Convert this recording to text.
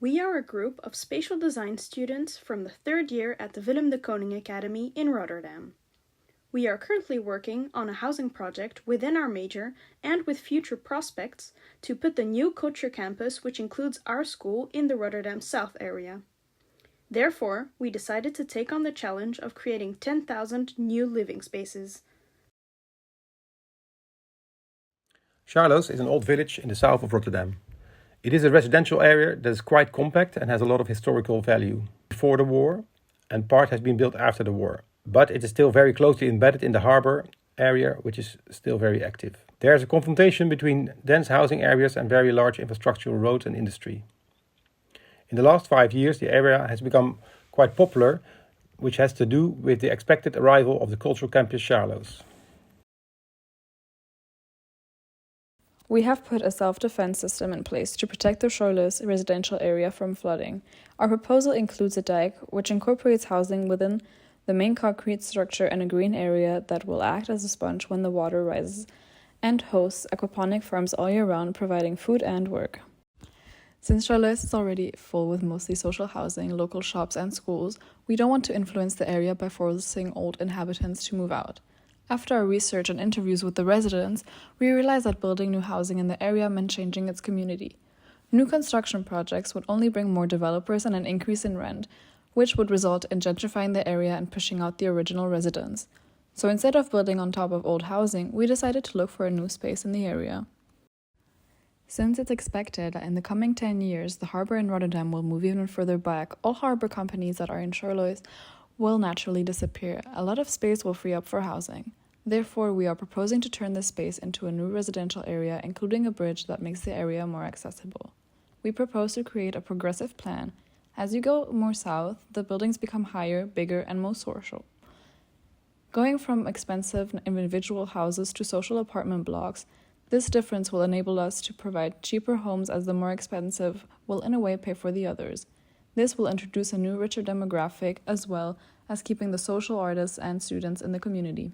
We are a group of spatial design students from the third year at the Willem de Kooning Academy in Rotterdam. We are currently working on a housing project within our major and with future prospects to put the new culture campus, which includes our school, in the Rotterdam South area. Therefore, we decided to take on the challenge of creating 10,000 new living spaces. Charloes is an old village in the south of Rotterdam. It is a residential area that is quite compact and has a lot of historical value before the war, and part has been built after the war. But it is still very closely embedded in the harbour area, which is still very active. There is a confrontation between dense housing areas and very large infrastructural roads and industry. In the last 5 years, the area has become quite popular, which has to do with the expected arrival of the cultural campus Charloes. We have put a self-defense system in place to protect the Charloes residential area from flooding. Our proposal includes a dike, which incorporates housing within the main concrete structure and a green area that will act as a sponge when the water rises, and hosts aquaponic farms all year round, providing food and work. Since Charloes is already full with mostly social housing, local shops and schools, we don't want to influence the area by forcing old inhabitants to move out. After our research and interviews with the residents, we realized that building new housing in the area meant changing its community. New construction projects would only bring more developers and an increase in rent, which would result in gentrifying the area and pushing out the original residents. So instead of building on top of old housing, we decided to look for a new space in the area. Since it's expected that in the coming 10 years, the harbour in Rotterdam will move even further back, all harbour companies that are in Charloes will naturally disappear. A lot of space will free up for housing. Therefore, we are proposing to turn this space into a new residential area, including a bridge that makes the area more accessible. We propose to create a progressive plan. As you go more south, the buildings become higher, bigger, and more social. Going from expensive individual houses to social apartment blocks, this difference will enable us to provide cheaper homes, as the more expensive will in a way pay for the others. This will introduce a new richer demographic, as well as keeping the social artists and students in the community.